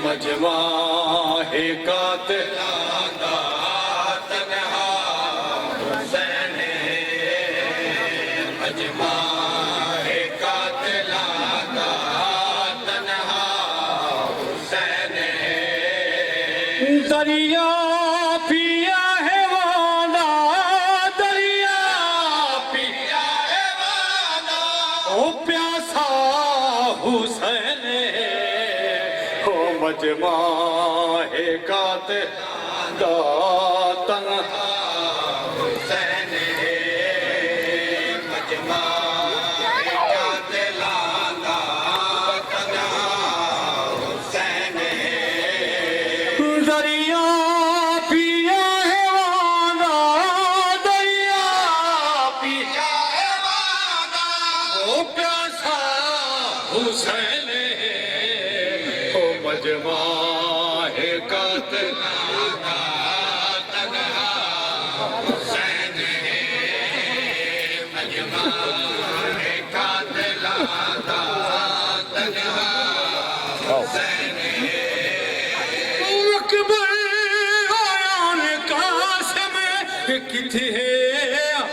मजमा है कातिलां दा तन्हा हुसैन मजमा है कातिलां दा तन्हा हुसैन दरिया पिया है वादा दरिया पिया है वादा ओ प्यासा हुसैन मजमा है कातिलां दा तन्हा हुसैन मजमा है कातिलां दा तन्हा हुसैन दरिया पिया है वादा दरिया पिया है वादा ओ प्यासा हुसैन मजमा है कातिलां दा तन्हा हुसैन मजमा है कातिलां दा तन्हा हुसैन अकबर आयान कासिम किथे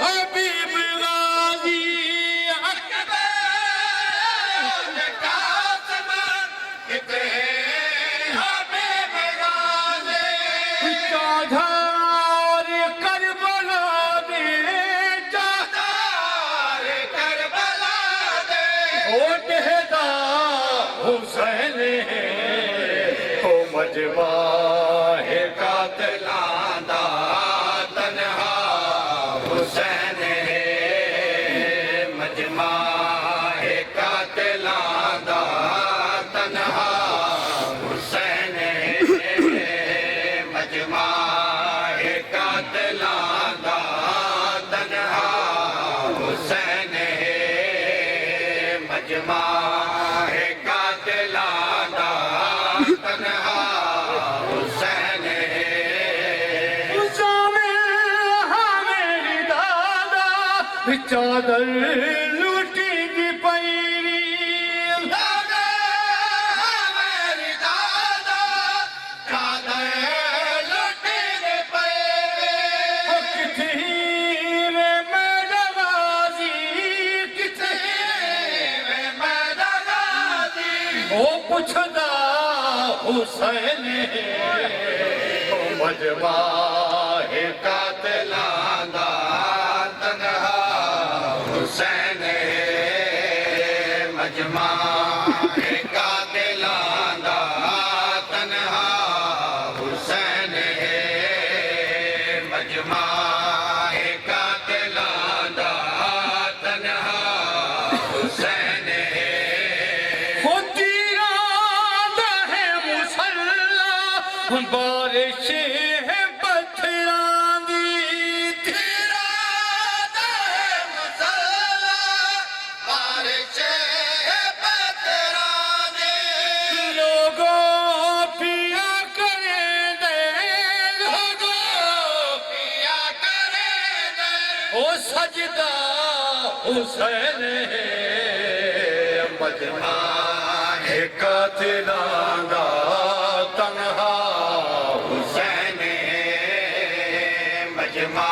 हबीब गाजी अकबर आयान कासिम किथे हुसैन हो मजमा है कातिलां दा तन्हा हुसैन मजमा है कातिलां दा तन्हा हुसैन मजमा है कातिलां दा तन्हा हुसैन मजमा चादर लूटी दी पैरी दादा मेरी दादा चादर लूटी दी पैरी किथे मैं दगाजी किथे मैं दगाजी ओ पुछदा हुसैन ओ मजमा है कातिलां दा हुसैन मजमा है कातिलां दा तन्हा हुसैन मजमा है कातिलां दा तन्हा हुसैन होतीरा दा है मुसल्ला बारिश है पत्थरां दी सजदा हुसैन मजमा है कातिलां दा तन्हा हुसैन मजमा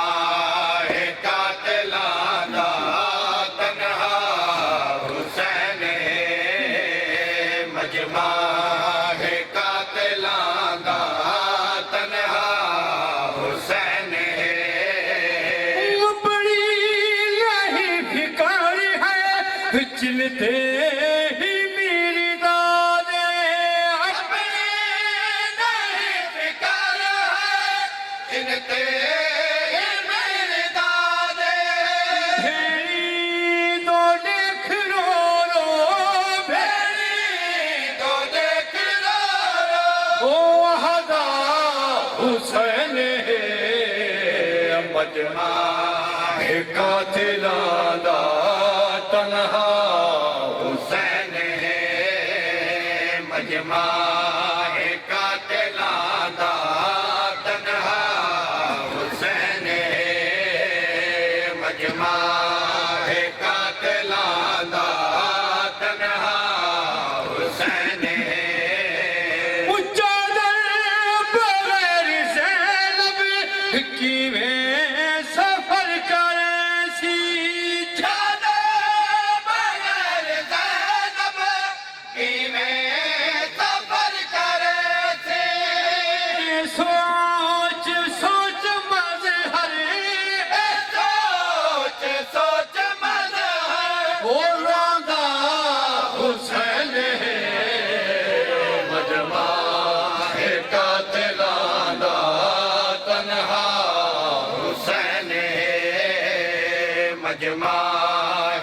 है कातिलां दा तन्हा हुसैन मजमा है कातिलां दा तन्हा हुसैन चिलते ही मेरी दादे अपने नहीं फिकर है चिलते ही मेरी दादे भेड़ी तो देख रो रो भेड़ी तो देख रो रो ओ हदा हुसैन मजमा है कातिलां दा तन्हा हुसैन मजमा है कातिलां दा तन्हा हुसैन मजमा है कातिलां दा तन्हा हुसैन उच्च मजमा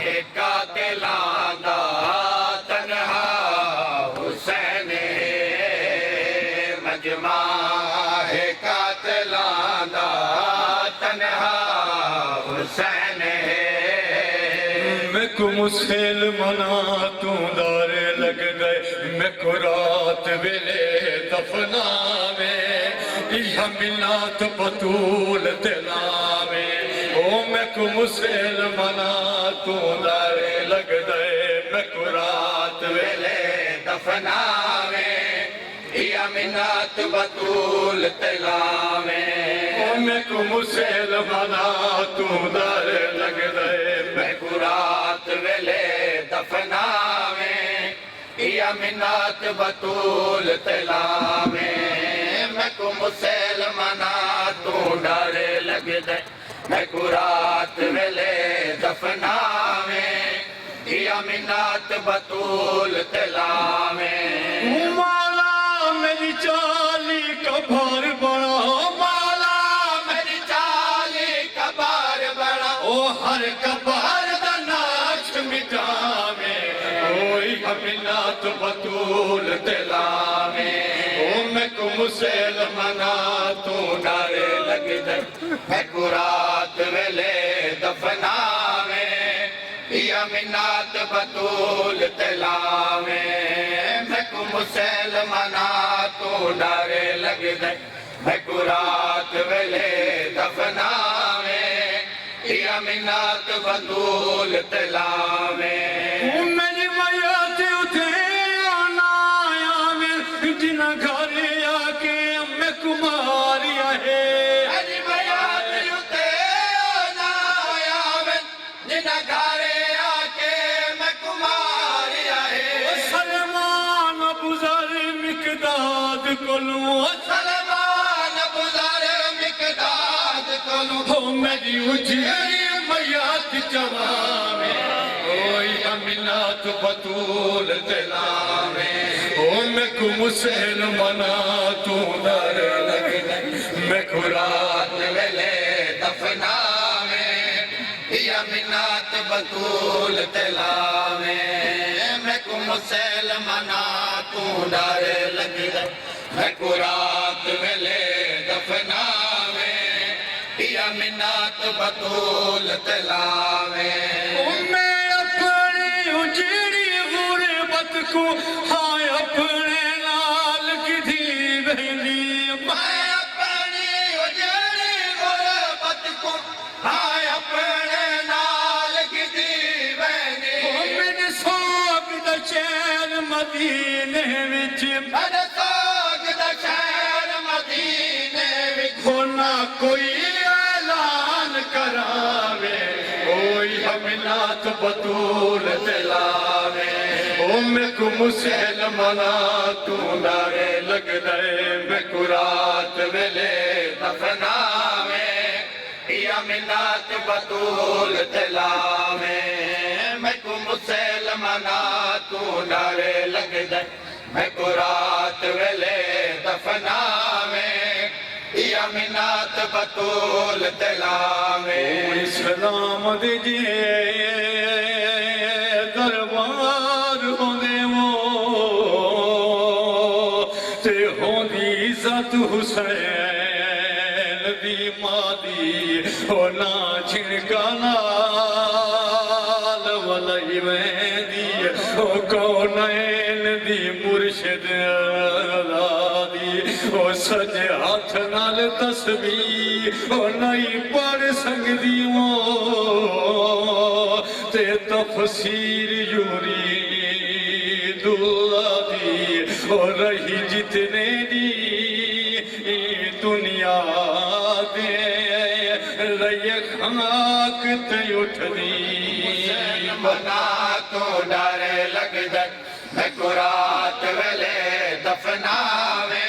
है कातिलां दा तन्हा हुसैन मजमा है कातिलां दा तन्हा हुसैन मैं को मुसलमाना तू दारे लग गए मैं को रात वेले दफनावे इहा मिन्नत बतूल दिलावे ओ मैं को मुसलमाना तू दारे लग गए मैं को रात वेले दफनावे या मिन्नत बतूल तिलावे ओ मैं को मुसलमाना तू दारे लग गए मैं को रात वेले दफनावे या मिन्नत बतूल तिलावे मैं को मुसलमाना तू डरे लग दे मैं को रात वेले दफनावे या मिन्नत बतूल तिलावे माला मेरी चाली कबार बड़ा माला मेरी चाली कबार बड़ा ओ हर कबार दा नाश मिटावे ओई मिन्नत बतूल दिलावे ओ मैं को मुसलमाना तू डरे लग दे मैं को रात वेले दफनावे या मिन्नत बतूल तिलावे मैं को मुसलमाना तू डरे लग दे मैं को रात वेले दफनावे या मिन्नत बतूल तिलावे मेरी मैया ते उठे आना आवे जिना घर आके मैं कुमारिया है अरे मैया ते ना आवे जिना घरे आके मैं कुमारी आए सलमान बुजर मिकदाद कोलू सलमान बुज़ार मिक़दाद कोलू हो मेरी उजड़ी मैया चवावे ओई मिन्नत बतूल दिलावे ओ मैं को मुसलमाना तू दर लग मैं को रात वेले दफनावे या मिन्नत बतूल तिलावे मैं को मुसलमाना तू डरे लग दे मैं को रात वेले दफनावे या मिन्नत बतूल तिलावे मैं अपनी उजड़ी गुरबत को हाय अपने लाल की धी बहनी मैं अपनी उजड़ी गुरबत को हाय अपने नाल की दीवानी मैंने सोग द चैन मदीने विच मैंने सोग दा शहर मदीने विच होना कोई ऐलान करावे ओई मिन्नत बतूल दिलावे ओ मैं को मुसलमाना तू नारे लग गए मैं को रात वेले दफनावे या मिन्नत बतूल तिलावे मैं को मुसलमाना तू डरे लग दे मैं को रात वेले दफनावे या मिन्नत बतूल तिलावे इस्लाम दे जे दरबार होंदे वो ते होंदी इज्जत हुसैन दी मादी हो ना छिड़का नाल वलई वेंदी ओ कौनैन दी मुर्शिद दी ओ सजे हाथ नाल तस्बीह ओ नहीं पढ़ सकदी वो ते तफसीर यूरी दुल्ला दी ओ रही जितने दी दुनिया दे रही खाक ते उठदी मना तो डरे लग दे मैं को रात वेले दफनावे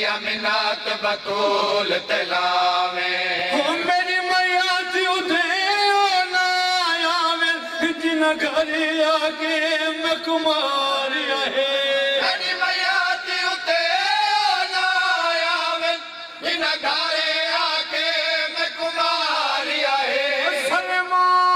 या मिन्नत बतूल तिलावे ओ मेरी मैया दी उठे ना आवे जिना घर आके मैं कुमारिया है अरे मैया ती उते ना आवे जिना घरे आके मैं कुमारी आए सलमान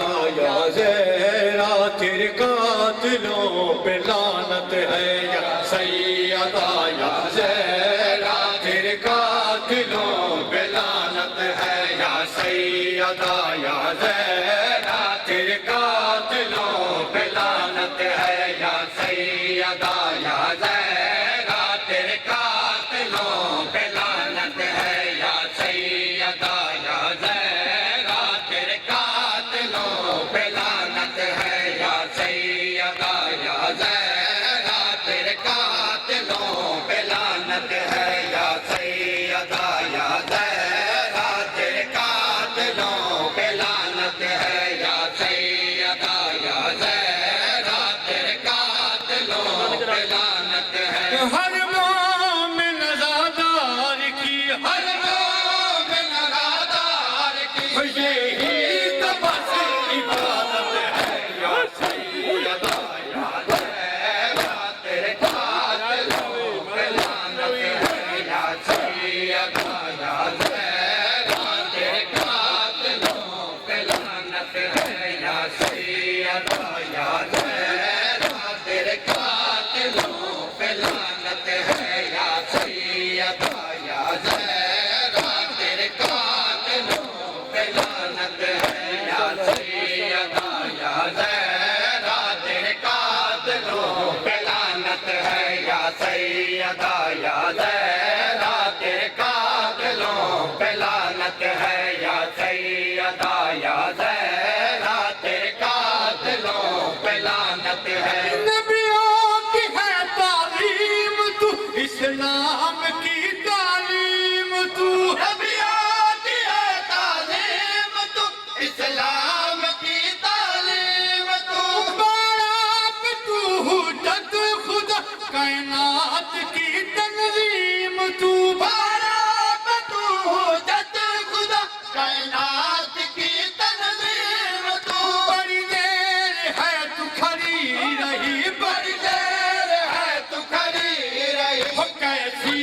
या ज़हरा तेरे कातिलों पे लानत है या सैयदा या ज़हरा तेरे कातिलों पे लानत है या सैयदा या ज़हरा तेरे कातिलों पे लानत है या सैयदा या ज़हरा तेरे कातिलों पे लानत है या सैयदा या ज़हरा तेरे कातिलों पे लानत है या सैयदा या ज़हरा तेरे कातिलों पे लानत है या सैयदा या ज़हरा तेरे कातिलों पे लानत है या सैयदा या ज़हरा तेरे कातिलों पे लानत है हर मोमिन ज़ादार की हर मोमिन ज़ादार की यही तो बस इबादत है या सैयदा या ज़हरा तेरे कातिलों पे लानत है या सैयदा या ज़हरा तेरे कातिलों पे लानत है या सैयदा या ज़हरा तेरे कातिलों पे लानत है या सैयदा या ज़हरा तेरे कातिलों पे लानत है या सैयदा या ज़हरा तेरे कातिलों पे लानत है या सैयदा या ज़हरा तेरे कातिलों पे लानत है या सैयदा या ज़हरा तेरे कातिलों पे लानत है नबियों की है तालीम तू इस्लाम की तालीम तू नबियों की है तालीम तू इस्लाम की तालीम तू बाप तू हुज्जत खुदा कायनात की तंजीम तू बाप तू हुज्जत खुदा कायनात की तंजीम तू बड़ी देर है तू खड़ी रही बड़ी देर है तू खड़ी रही हो कैसी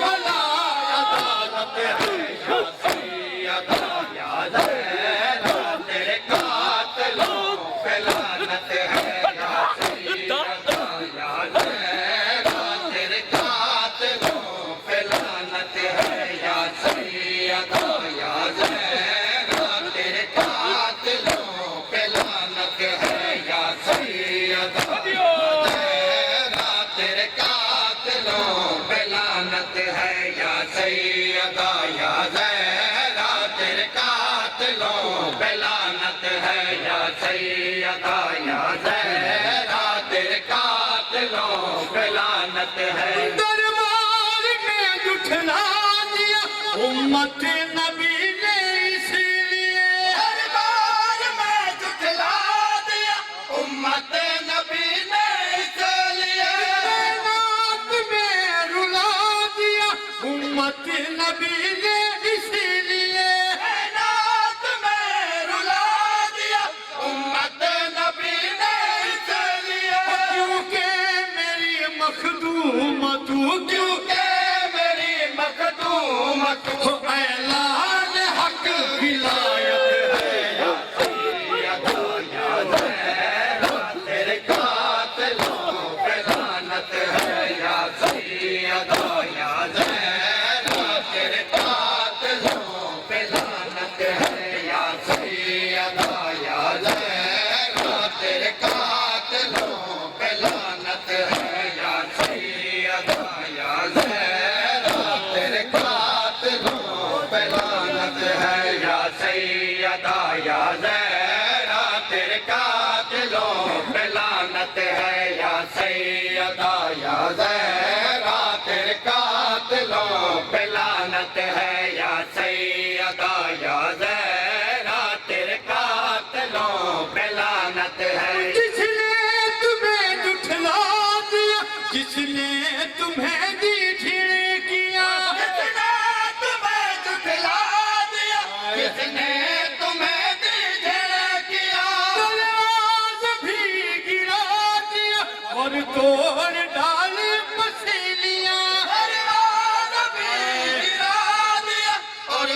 भला अदालत है या सैयदा या ज़हरा तेरे कातिलों पे लानत है या सैयदा या ज़हरा तेरे कातिलों पे लानत है या सैयदा या ज़हरा तेरे कातिलों पे लानत है या सैयदा या ज़हरा तेरे कातिलों पे लानत है या सैयदा या ज़हरा तेरे कातिलों पे लानत है या सैयदा या ज़हरा तेरे कातिलों पे लानत है दरबार में जुठला दिया उम्मत नबी ने इसलिए दरबार में जुठला दिया उम्मत नबी ने इसलिए नात में रुला दिया उम्मत नबी ने इसलिए नात में रुला दिया उम्मत नबी ने इसलिए क्योंकि मेरी मखदूम तू क्योंकि मेरी मखदूम तू ऐलान हक विलायत है या सैयदा या ज़हरा तेरे कातिलों पे लानत है या सैयदा या ज़हरा तेरे कातिलों पे लानत है या सैयदा या ज़हरा तेरे कातिलों पे लानत है या सैयदा या ज़हरा तेरे कातिलों पे लानत है या सैयदा या ज़हरा तेरे कातिलों पे लानत है या सैयदा या ज़हरा तेरे कातिलों पे लानत है या सैयदा या ज़हरा तेरे कातिलों पे लानत है जिसने तुम्हें जुठला दिया जिसने तुम्हें दी झिड़कियां जिसने तुम्हें जुठला दिया जिसने तुम्हें दी झिड़कियां तलवार भी गिरा दिया और तोड़ डाली मछलियां तलवार भी गिरा दिया और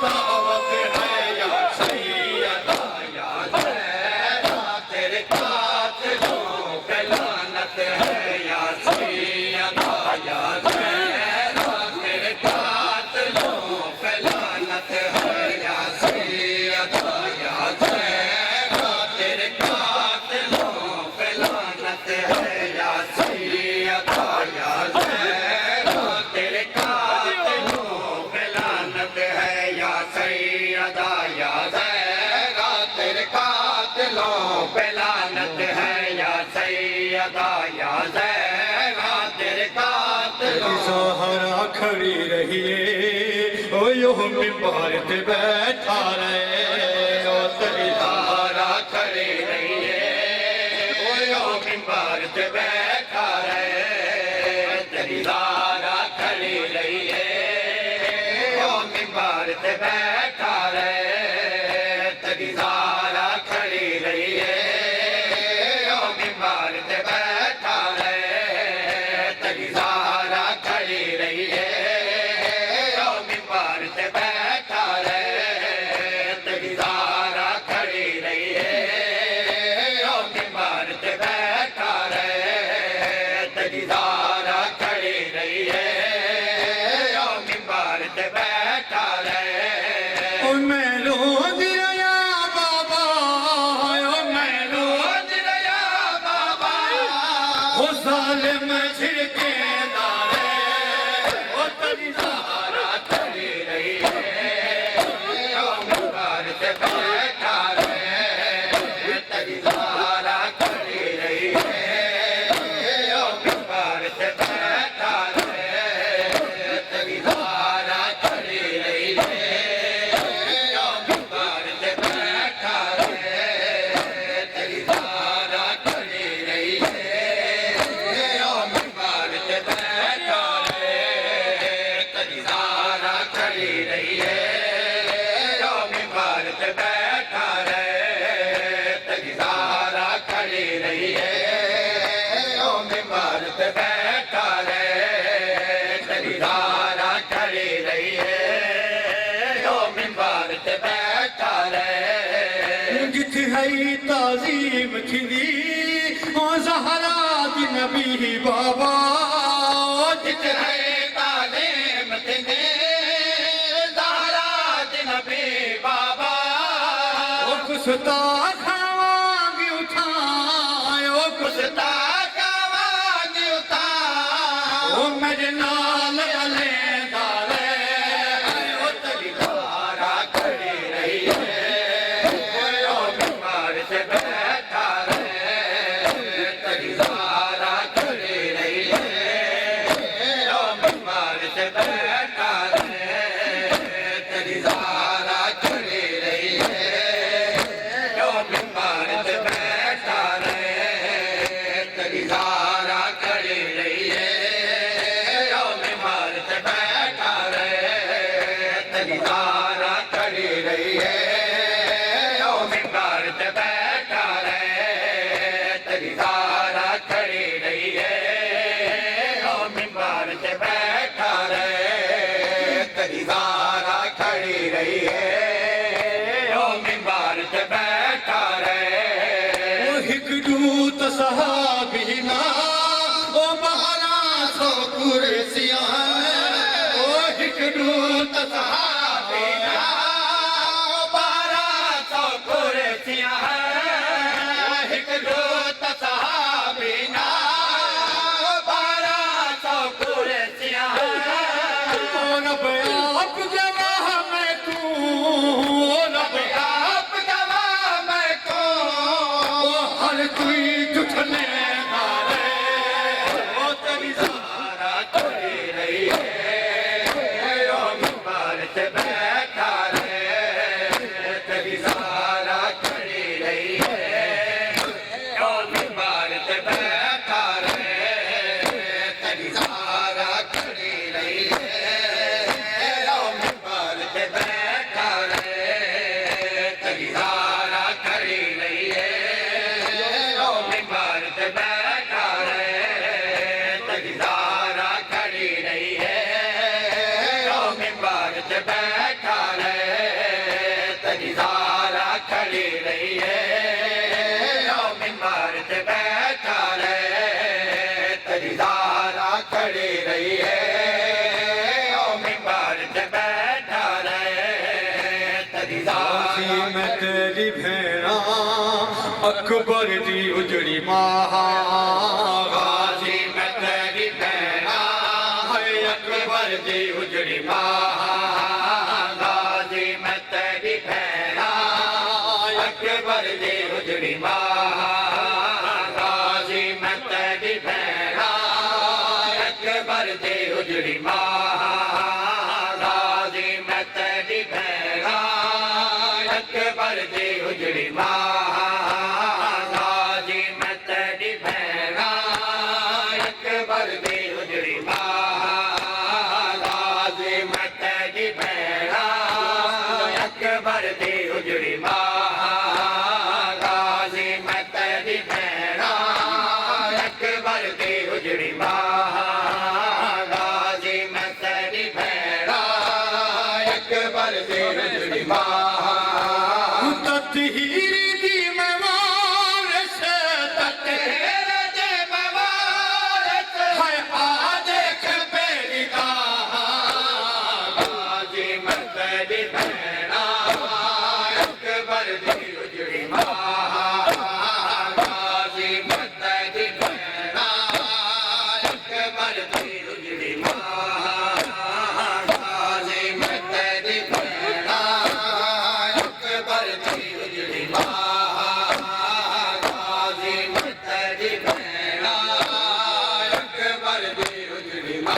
दावत है या सैयदा या ज़हरा तेरे कातिलों पे लानत है या सैयदा या ज़हरा तेरे कातिलों पे लानत है या सैयदा या ज़हरा तेरे कातिलों पे लानत है या सैयदा या ज़हरा तेरे कातिलों पे लानत है या सैयदा या ज़हरा तेरे कातिलों पे लानत है या सैयदा या ज़हरा तेरे कातिलों ज़हरा खड़ी रहिए ओ यो मिंबर ते बैठा रहे ओ तेरी ज़हरा खड़ी रहिए ओ यो मिंबर ते बैठा रहे तेरी ज़हरा खड़ी रहिए ओ मिंबर ते बैठा रहे तेरी ज़हरा खड़ी रहिए ओ मिंबर ते बैठा रहे तेरी ज़हरा खड़ी रहिए ओ मिंबर ते बैठा रहे तेरी ज़हरा खड़ी रहिए ओ मिंबर ते बैठा रहे तेरी ज़हरा खड़ी रहिए ओ मिंबर ते बैठा रहे ओ मैं रोज रया बाबा ओ मैं रोज रया बाबा ओ जालिम छिड़के दारे ओ तेरी ज़हरा खड़ी रहिए ओ मिंबर ते बैठा रहे तेरी ज़हरा खड़ी रहिए ओ मिंबर ते बैठा रहे तेरी ज़हरा खड़ी रहिए ओ मिंबर ते बैठा रहे तेरी ज़हरा खड़ी रहिए ओ मिंबर ते बैठा रहे तेरी ज़हरा खड़ी रहिए ओ मिंबर ते बैठा रहे तेरी ज़हरा खड़ी रहिए ओ मिंबर ते बैठा रहे तेरी ज़हरा खड़ी रहिए ओ मिंबर ते बैठा रहे जित है ताज़ीम थींदी ओ ज़हरा दी नबी बाबा जित है तालीम थींदी ज़हरा दी नबी बाबा ओ गुस्ताखावांगी उठायो गुस्ताखावांगी उतार ओ मेरे नाल अले दाले ओ तेरी ज़हरा खड़ी रहिए ओ मिंबर ते बैठा रहे तेरी ज़हरा खड़ी रहिए ओ मिंबर ते बैठा रहे तेरी ज़हरा खड़ी रहिए ओ मिंबर ते बैठा रहे तेरी ज़हरा खड़ी रहिए ओ मिंबर ते बैठा रहे तेरी ज़हरा खड़ी रहिए ओ मिंबर ते बैठा रहे तेरी ज़हरा खड़ी रहिए ओ मिंबर ते बैठा रहे तेरी ज़हरा खड़ी रहिए ओ मिंबर ते बैठा रहे ओ हिकड़ू त सहाबी ना ओ बहरा सो कुर्सियां ओ हिकड़ू त सहाबी ना 1200 कुर्सियां हिक जोत सहाबी ना 1200 कुर्सियां ओ रब आप गवाह मैं तू ओ रब आप गवाह मैं को ओ हर कोई जुठने दारे ओ तेरी ज़हरा खड़ी रही है ओ मिंबर ते अकबर दी उजड़ी मां गाजी मैं तेरी भैणा है अकबर दी उजड़ी मां गाजी मैं तेरी भैणा अकबर दी उजड़ी मां गाजी मैं तेरी भैणा अकबर दी उजड़ी मां गाजी मैं तेरी भैणा अकबर दी उजड़ी मां गाजी मैं तेरी भैणा अकबर दी उजड़ी मां गाजी मैं तेरी भैणा अकबर दी उजड़ी मां गाजी मैं तेरी भैणा अकबर दी उजड़ी मां गाजी मैं तेरी भैणा अकबर दी उजड़ी मां ततहीरी दी मैं वारस तेरे दे मवारत है आ देख मेरी गाजी मैं तेरी भैणा अकबर दी उजड़ी मां गाजी मैं तेरी भैणा अकबर दी उजड़ी मां गाजी मैं तेरी भैणा अकबर दी उजड़ी मां गाजी मैं तेरी भैणा अकबर दी उजड़ी मां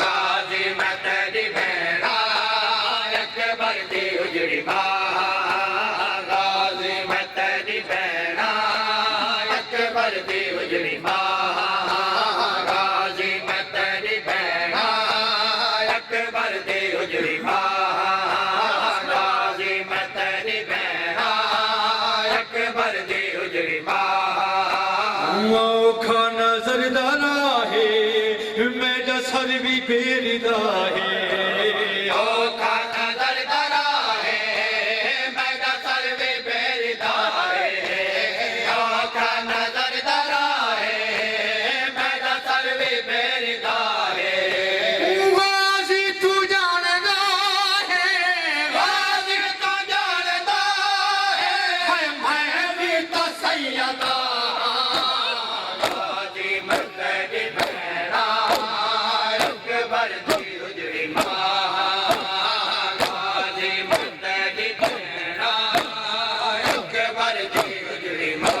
गाजी मैं तेरी भैणा अकबर दी उजड़ी मां गाजी मैं तेरी भैणा अकबर दी उजड़ी मां गाजी मैं तेरी भैणा अकबर दी उजड़ी मां गाजी मैं तेरी भैणा अकबर दी उजड़ी मां औखा नजरदारा है मेरा सर भी फेरदा है ओ खाना दरदरा है मेरा सर भी फेरदा है ओ खाना दरदरा है मेरा सर भी फेरदा है गाजी तू जानदा है गाजी तो जानदा है मैं भी तो सैयदा गाजी मैं तेरी भैणा अकबर दी उजड़ी मां गाजी मैं तेरी भैणा अकबर दी उजड़ी मां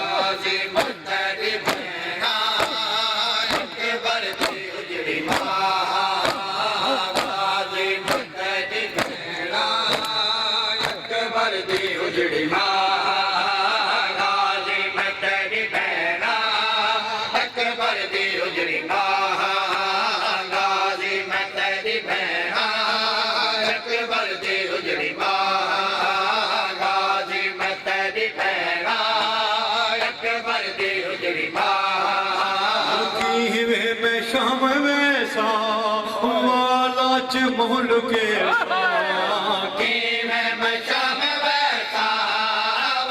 गाजी मैं तेरी भैणा अकबर दी उजड़ी मां गाजी मैं तेरी भैणा अकबर दी उजड़ी मां गाजी मैं तेरी भैणा अकबर दी उजड़ी मां गाजी मैं तेरी भैणा अकबर दी उजड़ी मां गाजी मैं तेरी भैणा अकबर दी उजड़ी मां की वे मैं शाम वैसा वाला च मोल के की मैं शाम वैसा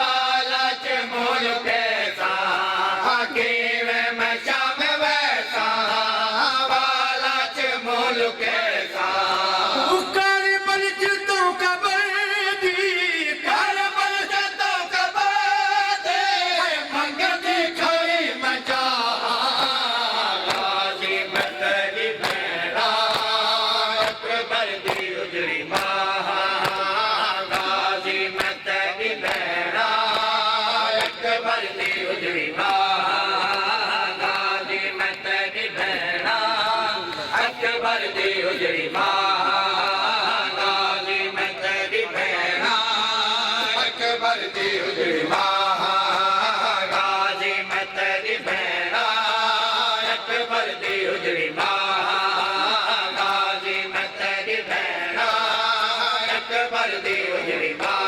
वाला च मोल कैसा की मैं शाम वैसा वाला च मोल कैसा कर बल तो कबर दी कर बल जतो कबादे मंगती खड़ी मचा गाजी मैं तेरी भैणा अकबर दी उजड़ी मां गाजी मैं तेरी भैणा अकबर दी उजड़ी मां गाजी मैं तेरी भैणा अकबर दी उजड़ी मां गाजी मैं तेरी भैणा अकबर दी उजड़ी मां गाजी मैं तेरी भैणा अकबर दी उजड़ी मां गाजी मैं तेरी भैणा अकबर दी उजड़ी मां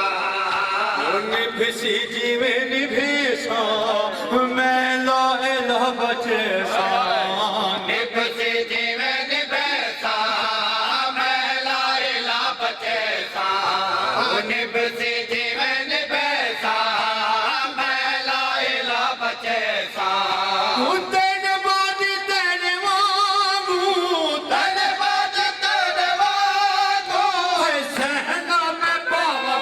निभसी जीवे निभेसा मैं ला इला बचे सा निभसी जीवे निभैसा मैं लाइला बचैसा निभसी जीवे निभैसा मैं लाइला बचैसा तेरे बाद तेरे वांगू तेरे बाद तेरे वागो सहना में पावा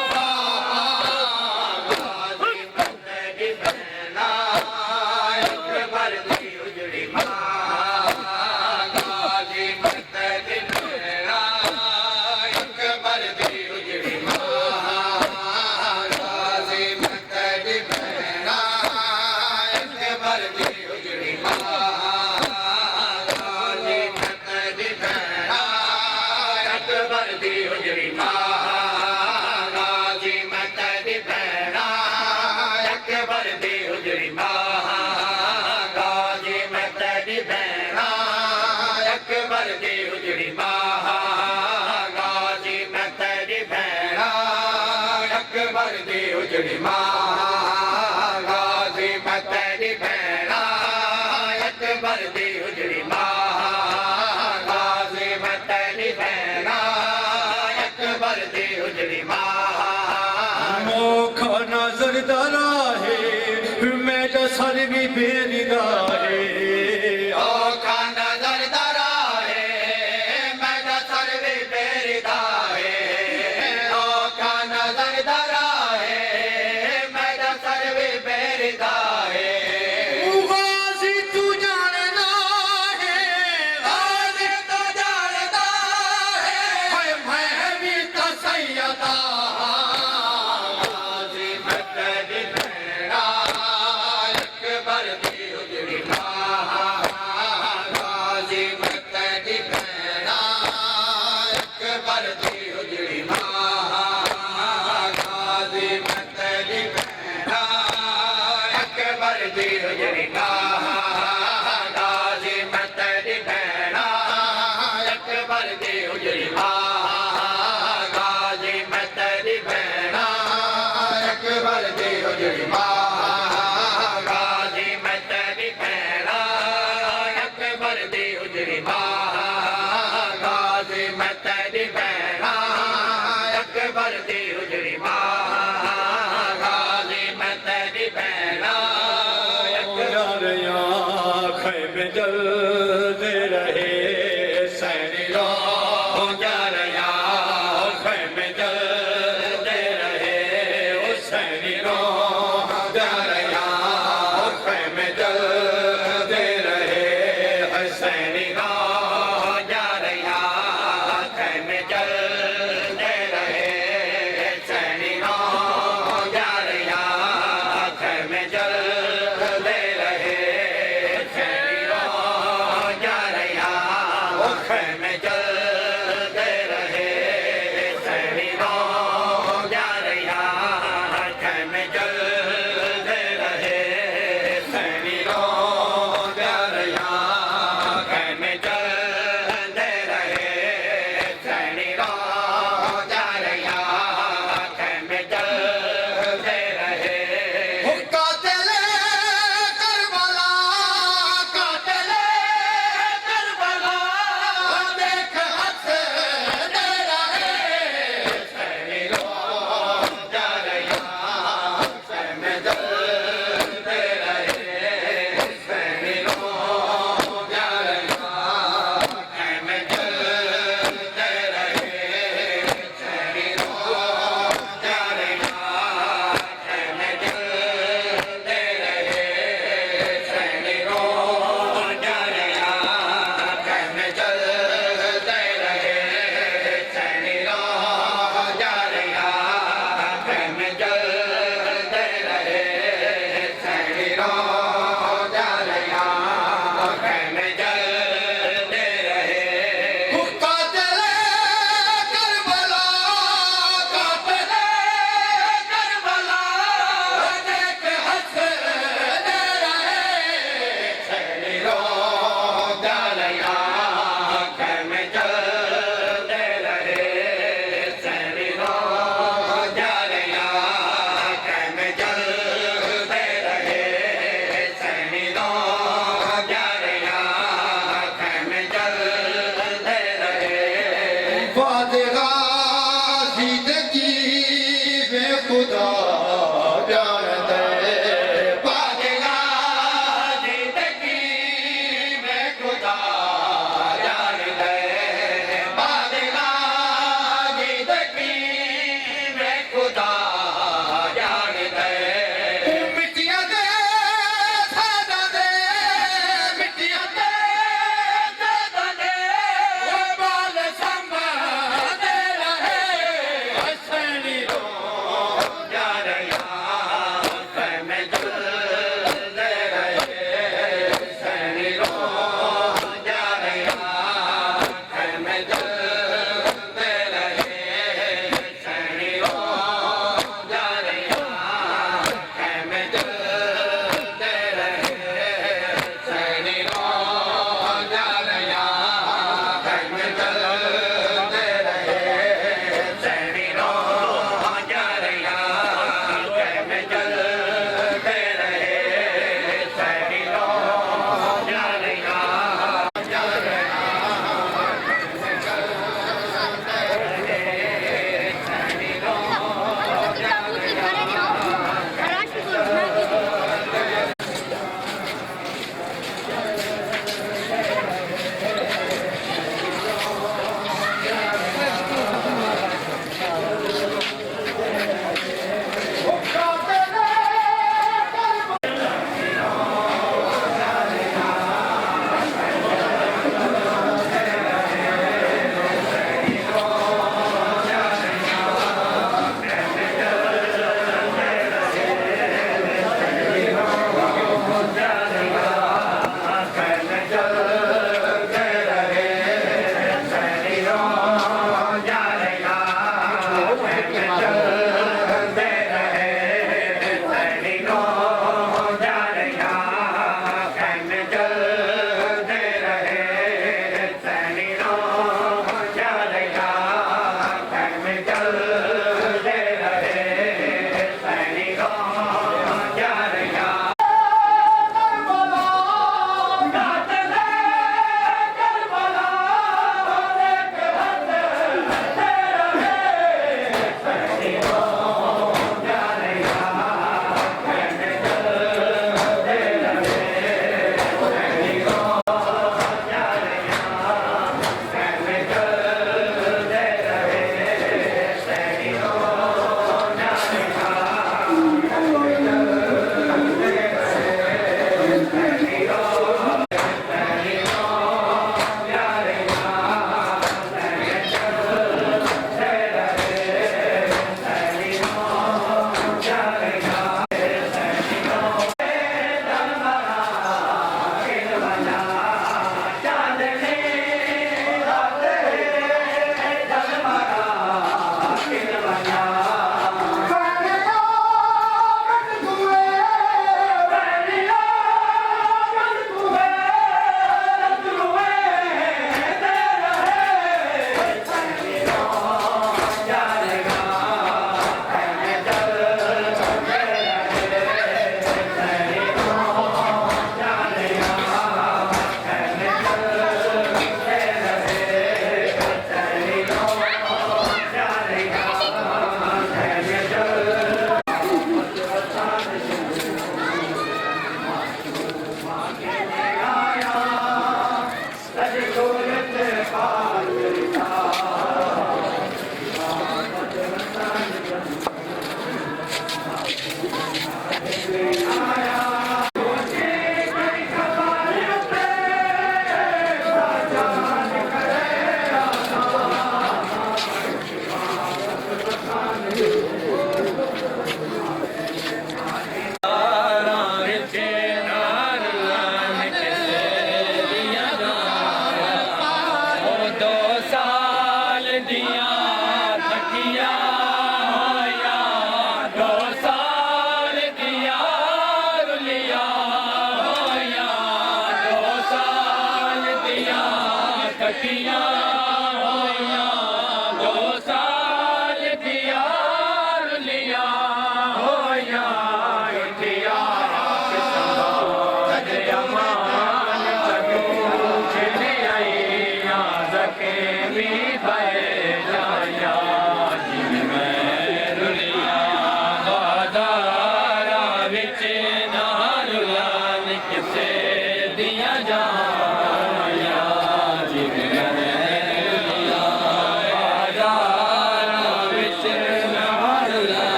अकबर दी उजड़ी महागाजी मत दी भैणा अकबर दी उजड़ी महागाजी मत दी भैणा अकबर दी उजड़ी महागाजी मत दी भैणा अकबर दी उजड़ी महागाजी मत दी भैणा अकबर दी उजड़ी महागाजी मत दी भैणा अकबर दी उजड़ी महागाजी मत दी भैणा अकबर दी उजड़ी मोखा नजरदारा है मेरा सर भी बेरिदा है ओखा नजरदारा है मेरा सर भी बेरिदा है ओखा नजरदारा है मेरा सर भी बेरिदा है गाजी तू जानना है गाजी तो जानता है मैं भी तो सैयदा गाजी मत दी भैणा अकबर दी उजड़ी गाजी मत दी भैणा अकबर दी उजड़ी गाजी मत दी भैणा अकबर दी उजड़ी गाजी मत दी भैणा अकबर दी उजड़ी गाजी मत दी भैणा अकबर दी उजड़ी गाजी मत दी भैणा अकबर दी उजड़ी गाजी मत दी भैणा अकबर दी उजड़ी गाजी मत दी भैणा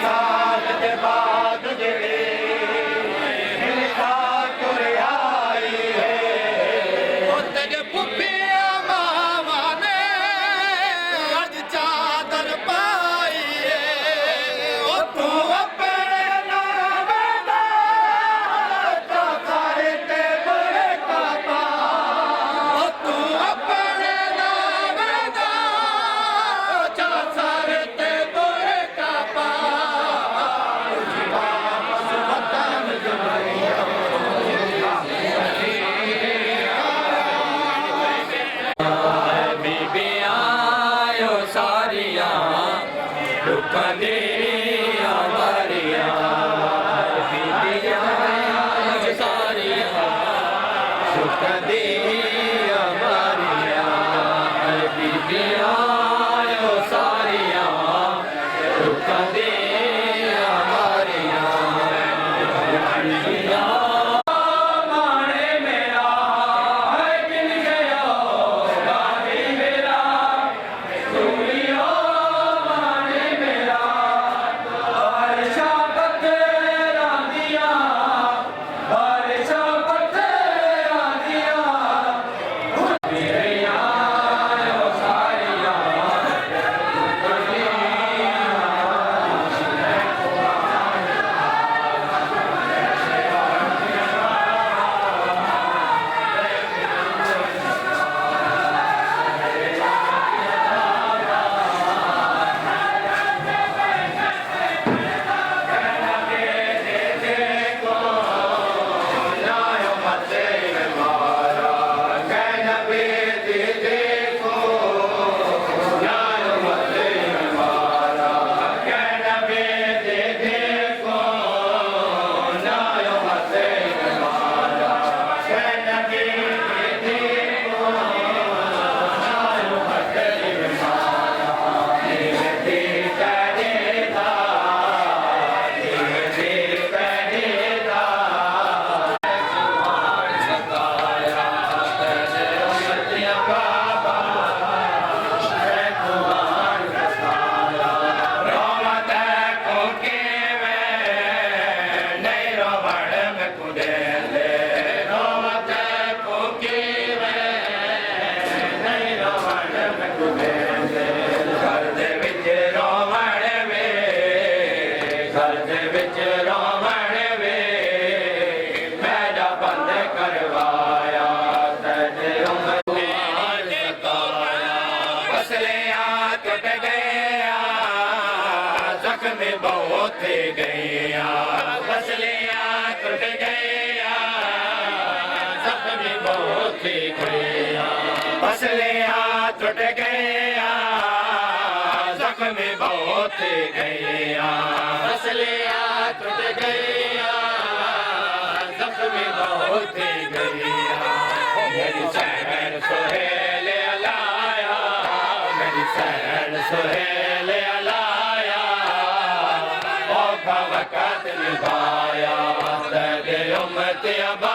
साल के बाद घर दे विच रोवण वे मैदा बंद करवाया तेरे उम्मत ने सताया मसलियां टूट गया जख्म बहुत गया मसलियां टूट गया जख्म बहुत गया मसलियां टूट गया जख्म बहुत गया मसलियां टूट गया जख्म बहुत गया मेरी सैन सुहेल लाया मेरी सैन सुहेल लाया औखा वक़्त निभाया तेरे उम्मत अब